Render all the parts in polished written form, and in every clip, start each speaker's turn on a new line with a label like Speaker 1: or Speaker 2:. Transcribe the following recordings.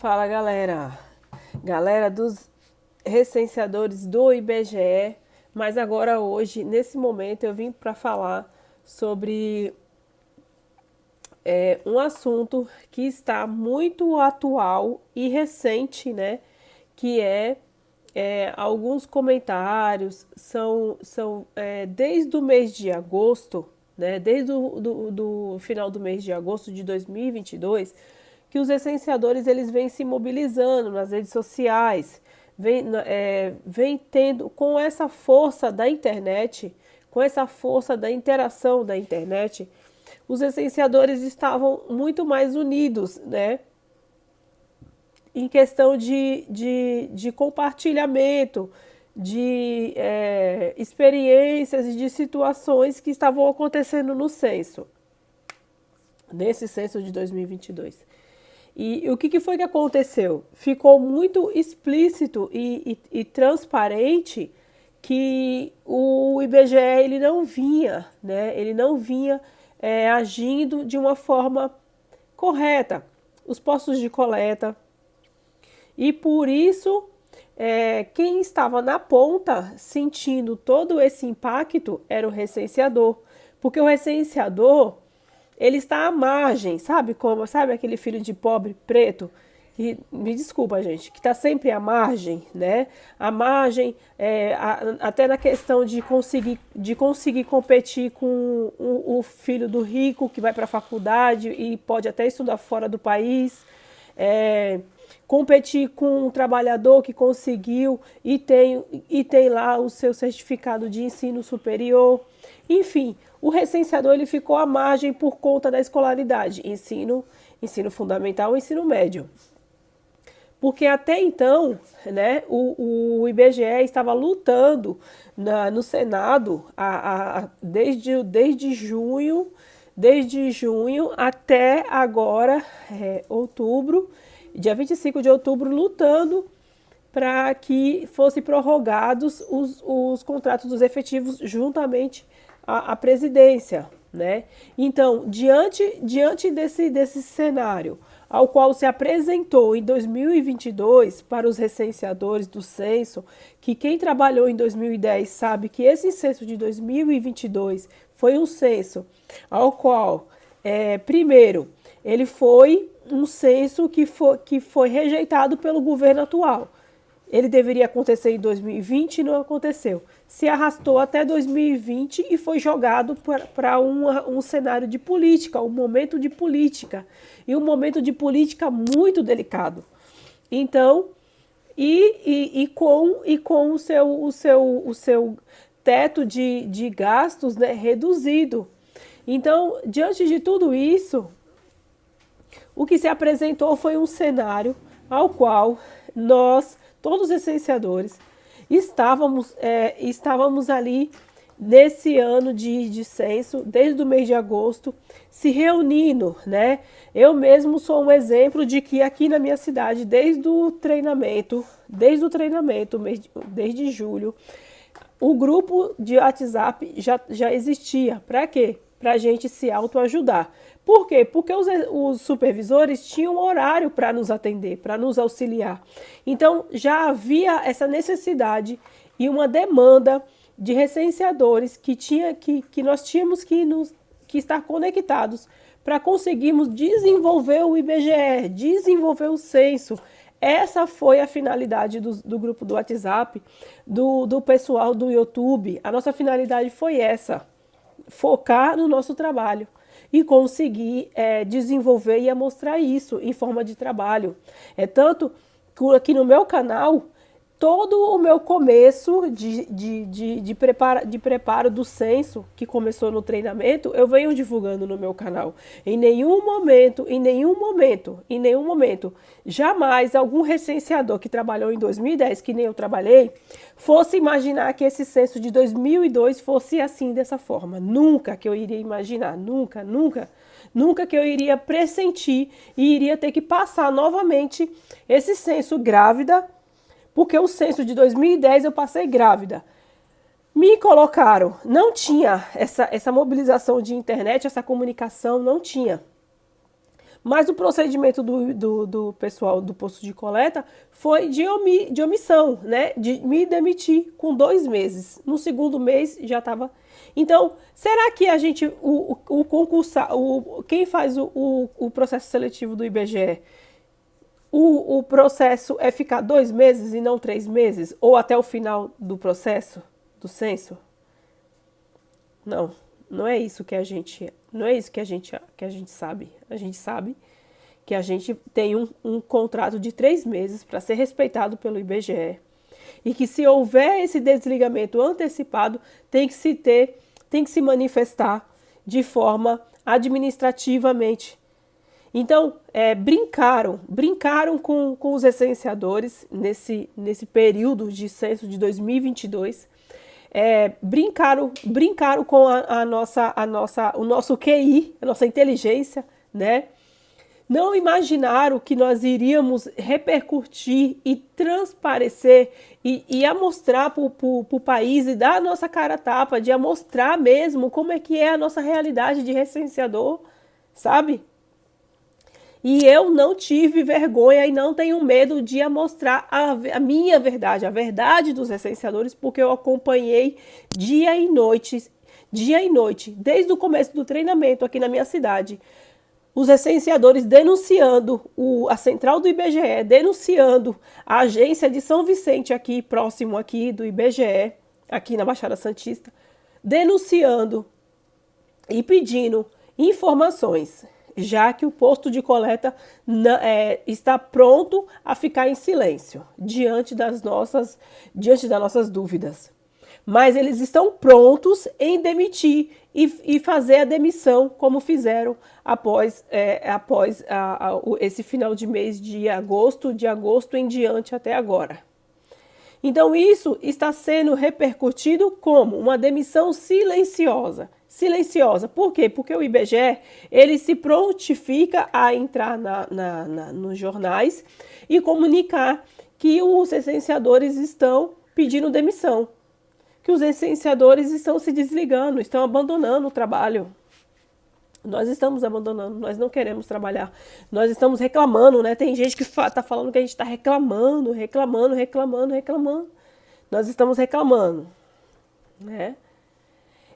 Speaker 1: Fala galera, galera dos recenseadores do IBGE, mas agora hoje, nesse momento, eu vim para falar sobre um assunto que está muito atual e recente, né? Que alguns comentários desde o mês de agosto, né? Desde do final do mês de agosto de 2022, que os licenciadores eles vêm se mobilizando nas redes sociais, vem tendo com essa força da internet, com essa força da interação da internet, os licenciadores estavam muito mais unidos, né? Em questão de compartilhamento, de experiências e de situações que estavam acontecendo no censo, nesse censo de 2022. E o que foi que aconteceu? Ficou muito explícito e transparente que o IBGE ele não vinha, né? Ele não vinha agindo de uma forma correta. Os postos de coleta. E por isso, quem estava na ponta sentindo todo esse impacto era o recenseador. Porque o recenseador ele está à margem, sabe aquele filho de pobre preto? Que, me desculpa, gente, que está sempre à margem, né? À margem, até na questão de conseguir competir com o filho do rico que vai para a faculdade e pode até estudar fora do país. Competir com um trabalhador que conseguiu e tem lá o seu certificado de ensino superior. Enfim, o recenseador ele ficou à margem por conta da escolaridade, ensino fundamental e ensino médio. Porque até então, né, o IBGE estava lutando no Senado desde junho até agora, outubro, dia 25 de outubro, lutando para que fossem prorrogados os contratos dos efetivos juntamente à presidência, né? Então, diante desse cenário, ao qual se apresentou em 2022 para os recenseadores do censo, que quem trabalhou em 2010 sabe que esse censo de 2022 foi um censo ao qual, primeiro, ele foi um censo que foi rejeitado pelo governo atual. Ele deveria acontecer em 2020 e não aconteceu. Se arrastou até 2020 e foi jogado para um cenário de política, um momento de política. E um momento de política muito delicado. Então, com o seu teto de gastos, né, reduzido. Então, diante de tudo isso, o que se apresentou foi um cenário ao qual nós, todos os licenciadores, estávamos ali nesse ano de censo, desde o mês de agosto, se reunindo, né? Eu mesmo sou um exemplo de que aqui na minha cidade, desde o treinamento, desde julho, o grupo de WhatsApp já existia. Para quê? Para a gente se autoajudar. Por quê? Porque os supervisores tinham horário para nos atender, para nos auxiliar. Então, já havia essa necessidade e uma demanda de recenseadores que nós tínhamos que estar conectados para conseguirmos desenvolver o IBGE, desenvolver o censo. Essa foi a finalidade do grupo do WhatsApp, do pessoal do YouTube. A nossa finalidade foi essa, focar no nosso trabalho e conseguir desenvolver e mostrar isso em forma de trabalho. Tanto que aqui no meu canal, todo o meu começo de preparo do censo, que começou no treinamento, eu venho divulgando no meu canal. Em nenhum momento, jamais algum recenseador que trabalhou em 2010, que nem eu trabalhei, fosse imaginar que esse censo de 2002 fosse assim, dessa forma. Nunca que eu iria imaginar, nunca que eu iria pressentir e iria ter que passar novamente esse censo grávida, porque o censo de 2010 eu passei grávida. Me colocaram, não tinha essa mobilização de internet, essa comunicação, não tinha. Mas o procedimento do pessoal do posto de coleta foi de omissão, né? De me demitir com 2 meses. No segundo mês já estava. Então, será que a gente, quem faz o processo seletivo do IBGE, o processo é ficar 2 meses e não 3 meses? Ou até o final do processo, do censo? Não, não é isso que a gente, não é isso que a gente sabe. A gente sabe que a gente tem um contrato de 3 meses para ser respeitado pelo IBGE e que se houver esse desligamento antecipado tem que se manifestar de forma administrativamente. Então, brincaram com os licenciadores nesse período de censo de 2022. Brincaram com o nosso QI, a nossa inteligência, né? Não imaginaram que nós iríamos repercutir e transparecer e mostrar para o país e dar a nossa cara a tapa, de mostrar mesmo como é que é a nossa realidade de recenseador, sabe? E eu não tive vergonha e não tenho medo de mostrar a minha verdade, a verdade dos recenseadores, porque eu acompanhei dia e noite, desde o começo do treinamento aqui na minha cidade. Os recenseadores denunciando a central do IBGE, denunciando a agência de São Vicente aqui, próximo aqui do IBGE, aqui na Baixada Santista, denunciando e pedindo informações, já que o posto de coleta está pronto a ficar em silêncio diante das nossas dúvidas. Mas eles estão prontos em demitir e fazer a demissão, como fizeram após esse final de mês de agosto em diante até agora. Então isso está sendo repercutido como uma demissão silenciosa. Por quê? Porque o IBGE ele se prontifica a entrar nos jornais e comunicar que os licenciadores estão pedindo demissão, que os licenciadores estão se desligando, estão abandonando o trabalho. Nós estamos abandonando, nós não queremos trabalhar, nós estamos reclamando, né? Tem gente que está falando que a gente está reclamando. Nós estamos reclamando, né?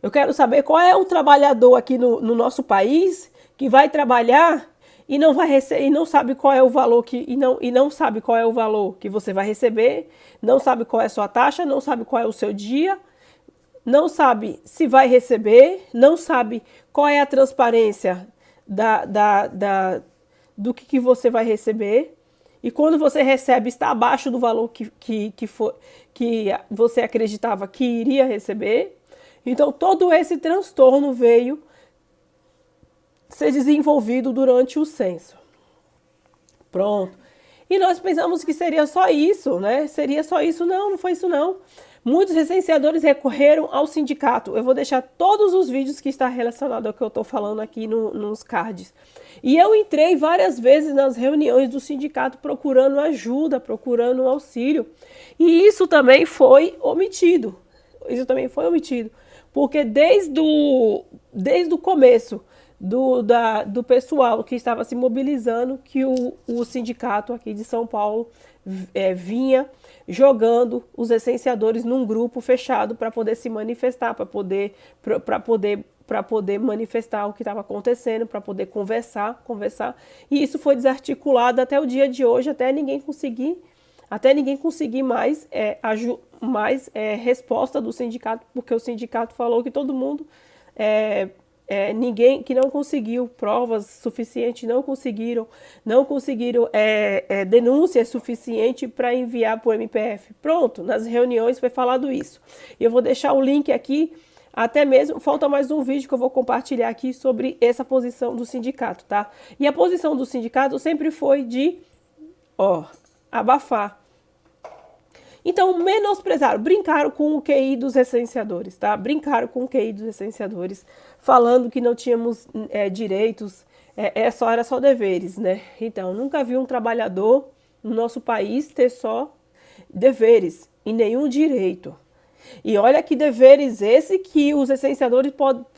Speaker 1: Eu quero saber qual é o trabalhador aqui no nosso país que vai trabalhar e não vai receber, e não sabe qual é o valor e não sabe qual é o valor que você vai receber, não sabe qual é a sua taxa, não sabe qual é o seu dia, não sabe se vai receber, não sabe qual é a transparência do que você vai receber. E quando você recebe, está abaixo do valor que você acreditava que iria receber. Então, todo esse transtorno veio ser desenvolvido durante o censo. Pronto. E nós pensamos que seria só isso, né? Seria só isso. Não foi isso não. Muitos licenciadores recorreram ao sindicato. Eu vou deixar todos os vídeos que estão relacionados ao que eu estou falando aqui nos cards. E eu entrei várias vezes nas reuniões do sindicato procurando ajuda, procurando auxílio. E isso também foi omitido. Porque desde o começo do pessoal que estava se mobilizando, que o sindicato aqui de São Paulo vinha jogando os licenciadores num grupo fechado para poder se manifestar, para poder manifestar o que estava acontecendo, para poder conversar. E isso foi desarticulado até o dia de hoje, até ninguém conseguir mais resposta do sindicato, porque o sindicato falou que todo mundo, ninguém que não conseguiu provas suficientes, não conseguiram denúncias suficientes para enviar para o MPF. Pronto, nas reuniões foi falado isso. E eu vou deixar o link aqui, até mesmo, falta mais um vídeo que eu vou compartilhar aqui sobre essa posição do sindicato, tá? E a posição do sindicato sempre foi de, abafar. Então, menosprezaram, brincaram com o QI dos licenciadores, tá? Brincaram com o QI dos licenciadores, falando que não tínhamos direitos, era só deveres, né? Então, nunca vi um trabalhador no nosso país ter só deveres e nenhum direito. E olha que deveres esse que os licenciadores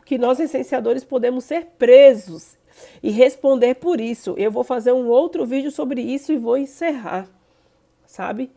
Speaker 1: que nós licenciadores podemos ser presos. e responder por isso. Eu vou fazer um outro vídeo sobre isso e vou encerrar, sabe?